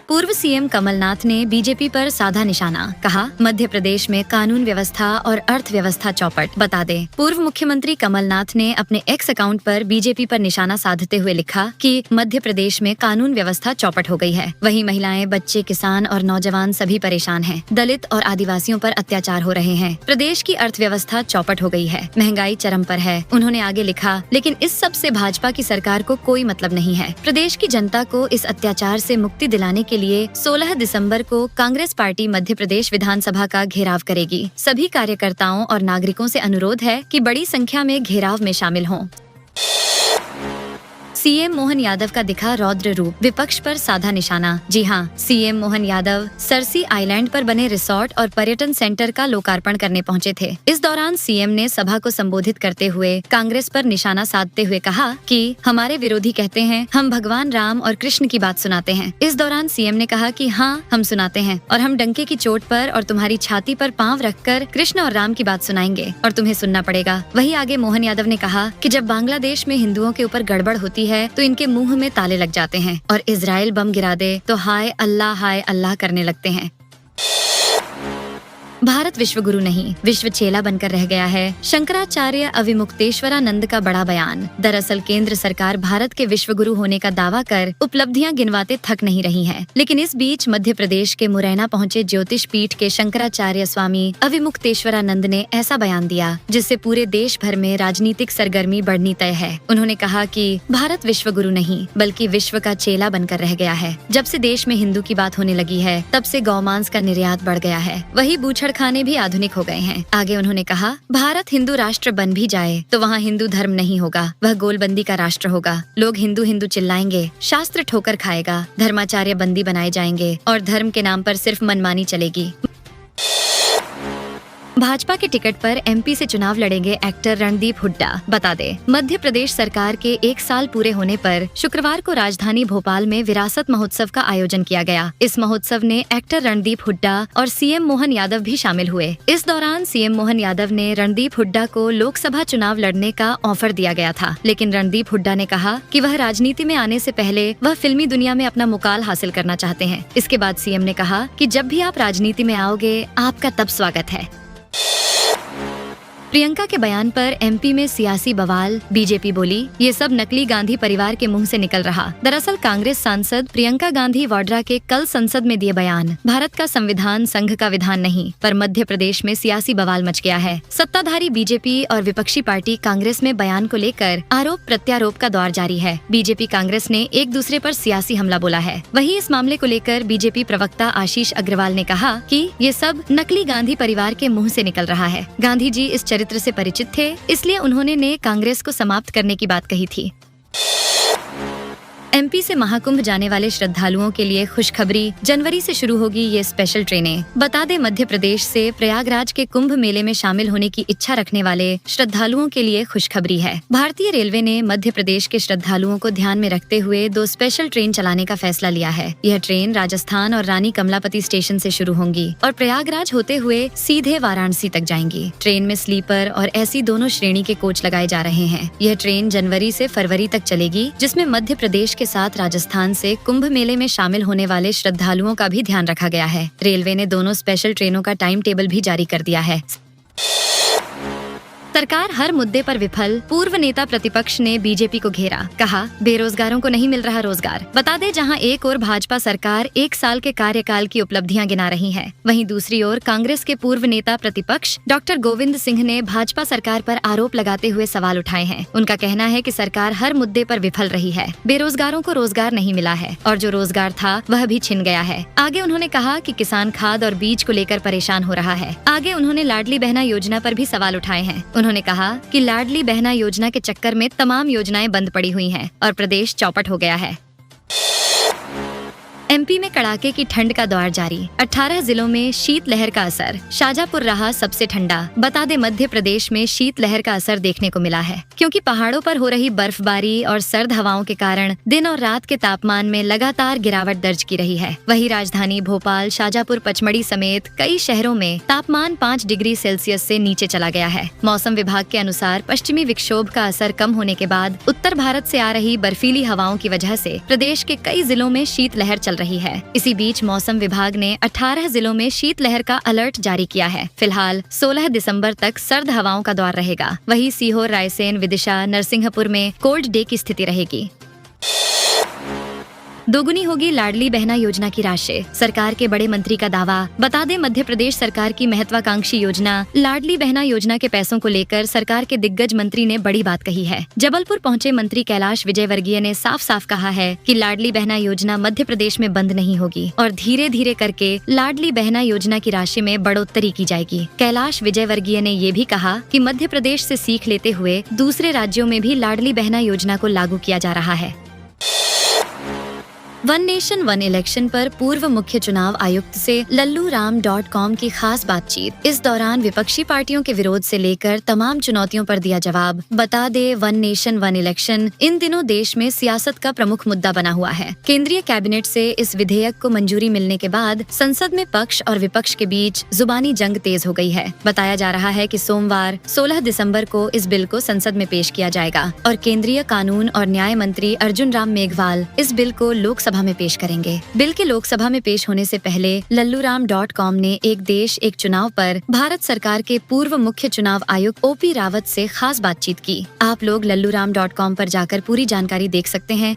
पूर्व सीएम कमलनाथ ने बीजेपी पर साधा निशाना, कहा मध्य प्रदेश में कानून व्यवस्था और अर्थव्यवस्था चौपट। बता दें, पूर्व मुख्यमंत्री कमलनाथ ने अपने एक्स अकाउंट पर बीजेपी पर निशाना साधते हुए लिखा कि मध्य प्रदेश में कानून व्यवस्था चौपट हो गई है। वहीं महिलाएं, बच्चे, किसान और नौजवान सभी परेशान हैं। दलित और आदिवासियों पर अत्याचार हो रहे हैं। प्रदेश की अर्थव्यवस्था चौपट हो गई है। महंगाई चरम पर है। उन्होंने आगे लिखा, लेकिन इस सब से भाजपा की सरकार को कोई मतलब नहीं है। प्रदेश की जनता को इस अत्याचार से मुक्ति दिलाने के लिए 16 दिसंबर को कांग्रेस पार्टी मध्य प्रदेश विधानसभा का घेराव करेगी। सभी कार्यकर्ताओं और नागरिकों से अनुरोध है कि बड़ी संख्या में घेराव में शामिल हों। सीएम मोहन यादव का दिखा रौद्र रूप, विपक्ष पर साधा निशाना। जी हां, सीएम मोहन यादव सरसी आइलैंड पर बने रिसोर्ट और पर्यटन सेंटर का लोकार्पण करने पहुंचे थे। इस दौरान सीएम ने सभा को संबोधित करते हुए कांग्रेस पर निशाना साधते हुए कहा कि हमारे विरोधी कहते हैं हम भगवान राम और कृष्ण की बात सुनाते हैं। इस दौरान सीएम ने कहा कि हाँ, हम सुनाते हैं और हम डंके की चोट पर और तुम्हारी छाती पर पांव रखकर कृष्ण और राम की बात सुनाएंगे और तुम्हें सुनना पड़ेगा। वहीं आगे मोहन यादव ने कहा कि जब बांग्लादेश में हिंदुओं के ऊपर गड़बड़ होती है तो इनके मुंह में ताले लग जाते हैं और इजराइल बम गिरा दे तो हाय अल्लाह करने लगते हैं। भारत विश्व गुरु नहीं, विश्व चेला बनकर रह गया है। शंकराचार्य अविमुक्तेश्वरानंद का बड़ा बयान। दरअसल केंद्र सरकार भारत के विश्व गुरु होने का दावा कर उपलब्धियां गिनवाते थक नहीं रही है। लेकिन इस बीच मध्य प्रदेश के मुरैना पहुंचे ज्योतिष पीठ के शंकराचार्य स्वामी अविमुक्तेश्वरानंद ने ऐसा बयान दिया जिससे पूरे देश भर में राजनीतिक सरगर्मी बढ़नी तय है। उन्होंने कहा कि भारत विश्व गुरु नहीं बल्कि विश्व का चेला बनकर रह गया है। जब से देश में हिंदू की बात होने लगी है तब से गौमांस का निर्यात बढ़ गया है। वही बूचड़ खाने भी आधुनिक हो गए हैं। आगे उन्होंने कहा, भारत हिंदू राष्ट्र बन भी जाए तो वहाँ हिंदू धर्म नहीं होगा, वह गोलबंदी का राष्ट्र होगा। लोग हिंदू हिंदू चिल्लाएंगे, शास्त्र ठोकर खाएगा, धर्माचार्य बंदी बनाए जाएंगे और धर्म के नाम पर सिर्फ मनमानी चलेगी। भाजपा के टिकट पर एमपी से चुनाव लड़ेंगे एक्टर रणदीप हुड्डा। बता दे, मध्य प्रदेश सरकार के 1 साल पूरे होने पर शुक्रवार को राजधानी भोपाल में विरासत महोत्सव का आयोजन किया गया। इस महोत्सव ने एक्टर रणदीप हुड्डा और सीएम मोहन यादव भी शामिल हुए। इस दौरान सीएम मोहन यादव ने रणदीप हुड्डा को लोकसभा चुनाव लड़ने का ऑफर दिया गया था, लेकिन रणदीप हुड्डा ने कहा कि वह राजनीति में आने से पहले वह फिल्मी दुनिया में अपना मुकाल हासिल करना चाहते हैं। इसके बाद सीएम ने कहा कि जब भी आप राजनीति में आओगे आपका तब स्वागत है। प्रियंका के बयान पर एमपी में सियासी बवाल। बीजेपी बोली, ये सब नकली गांधी परिवार के मुंह से निकल रहा। दरअसल कांग्रेस सांसद प्रियंका गांधी वाड्रा के कल संसद में दिए बयान भारत का संविधान संघ का विधान नहीं, पर मध्य प्रदेश में सियासी बवाल मच गया है। सत्ताधारी बीजेपी और विपक्षी पार्टी कांग्रेस में बयान को लेकर आरोप प्रत्यारोप का दौर जारी है। बीजेपी कांग्रेस ने एक दूसरे पर सियासी हमला बोला है। वहीं इस मामले को लेकर बीजेपी प्रवक्ता आशीष अग्रवाल ने कहा कि ये सब नकली गांधी परिवार के मुंह से निकल रहा है। गांधी जी इस चरित्र से परिचित थे, इसलिए उन्होंने कांग्रेस को समाप्त करने की बात कही थी। एमपी से महाकुंभ जाने वाले श्रद्धालुओं के लिए खुशखबरी, जनवरी से शुरू होगी ये स्पेशल ट्रेनें। बता दें, मध्य प्रदेश से प्रयागराज के कुंभ मेले में शामिल होने की इच्छा रखने वाले श्रद्धालुओं के लिए खुशखबरी है। भारतीय रेलवे ने मध्य प्रदेश के श्रद्धालुओं को ध्यान में रखते हुए 2 स्पेशल ट्रेन चलाने का फैसला लिया है। यह ट्रेन राजस्थान और रानी कमलापति स्टेशन से शुरू होंगी और प्रयागराज होते हुए सीधे वाराणसी तक जाएंगी। ट्रेन में स्लीपर और एसी दोनों श्रेणी के कोच लगाए जा रहे हैं। यह ट्रेन जनवरी से फरवरी तक चलेगी, जिसमें मध्य प्रदेश के साथ राजस्थान से कुंभ मेले में शामिल होने वाले श्रद्धालुओं का भी ध्यान रखा गया है। रेलवे ने दोनों स्पेशल ट्रेनों का टाइम टेबल भी जारी कर दिया है। सरकार हर मुद्दे पर विफल, पूर्व नेता प्रतिपक्ष ने बीजेपी को घेरा। कहा, बेरोजगारों को नहीं मिल रहा रोजगार। बता दे, जहां एक ओर भाजपा सरकार 1 साल के कार्यकाल की उपलब्धियां गिना रही है, वहीं दूसरी ओर कांग्रेस के पूर्व नेता प्रतिपक्ष डॉक्टर गोविंद सिंह ने भाजपा सरकार पर आरोप लगाते हुए सवाल उठाए हैं। उनका कहना है कि सरकार हर मुद्दे पर विफल रही है। बेरोजगारों को रोजगार नहीं मिला है और जो रोजगार था वह भी छिन गया है। आगे उन्होंने कहा कि किसान खाद और बीज को लेकर परेशान हो रहा है। आगे उन्होंने लाडली बहना योजना पर भी सवाल उठाए हैं। उन्होंने कहा कि लाडली बहना योजना के चक्कर में तमाम योजनाएं बंद पड़ी हुई हैं और प्रदेश चौपट हो गया है। एमपी में कड़ाके की ठंड का दौर जारी। 18 जिलों में शीतलहर का असर। शाजापुर रहा सबसे ठंडा। बता दे, मध्य प्रदेश में शीतलहर का असर देखने को मिला है, क्योंकि पहाड़ों पर हो रही बर्फबारी और सर्द हवाओं के कारण दिन और रात के तापमान में लगातार गिरावट दर्ज की रही है। वहीं राजधानी भोपाल, शाजापुर, पचमढ़ी समेत कई शहरों में तापमान 5 डिग्री सेल्सियस से नीचे चला गया है। मौसम विभाग के अनुसार पश्चिमी विक्षोभ का असर कम होने के बाद उत्तर भारत से आ रही बर्फीली हवाओं की वजह से प्रदेश के कई जिलों में शीतलहर चल रही है। इसी बीच मौसम विभाग ने 18 जिलों में शीतलहर का अलर्ट जारी किया है। फिलहाल 16 दिसंबर तक सर्द हवाओं का दौर रहेगा। वहीं सीहोर, रायसेन, विदिशा, नरसिंहपुर में कोल्ड डे की स्थिति रहेगी। दोगुनी होगी लाडली बहना योजना की राशि, सरकार के बड़े मंत्री का दावा। बता दें, मध्य प्रदेश सरकार की महत्वाकांक्षी योजना लाडली बहना योजना के पैसों को लेकर सरकार के दिग्गज मंत्री ने बड़ी बात कही है। जबलपुर पहुंचे मंत्री कैलाश विजयवर्गीय ने साफ साफ कहा है कि लाडली बहना योजना मध्य प्रदेश में बंद नहीं होगी और धीरे धीरे करके लाडली बहना योजना की राशि में बढ़ोतरी की जाएगी। कैलाश विजयवर्गीय ने ये भी कहा कि मध्य प्रदेश से सीख लेते हुए दूसरे राज्यों में भी लाडली बहना योजना को लागू किया जा रहा है। वन नेशन वन इलेक्शन पर पूर्व मुख्य चुनाव आयुक्त से LalluRam.com की खास बातचीत। इस दौरान विपक्षी पार्टियों के विरोध से लेकर तमाम चुनौतियों पर दिया जवाब। बता दे, वन नेशन वन इलेक्शन इन दिनों देश में सियासत का प्रमुख मुद्दा बना हुआ है। केंद्रीय कैबिनेट से इस विधेयक को मंजूरी मिलने के बाद संसद में पक्ष और विपक्ष के बीच जुबानी जंग तेज हो गई है। बताया जा रहा है कि सोमवार 16 दिसंबर को इस बिल को संसद में पेश किया जाएगा और केंद्रीय कानून और न्याय मंत्री अर्जुन राम मेघवाल इस बिल को लोकसभा में पेश करेंगे। बिल के लोकसभा में पेश होने से पहले LalluRam.com ने एक देश एक चुनाव पर भारत सरकार के पूर्व मुख्य चुनाव आयुक्त OP रावत से खास बातचीत की। आप लोग LalluRam.com पर जाकर पूरी जानकारी देख सकते हैं।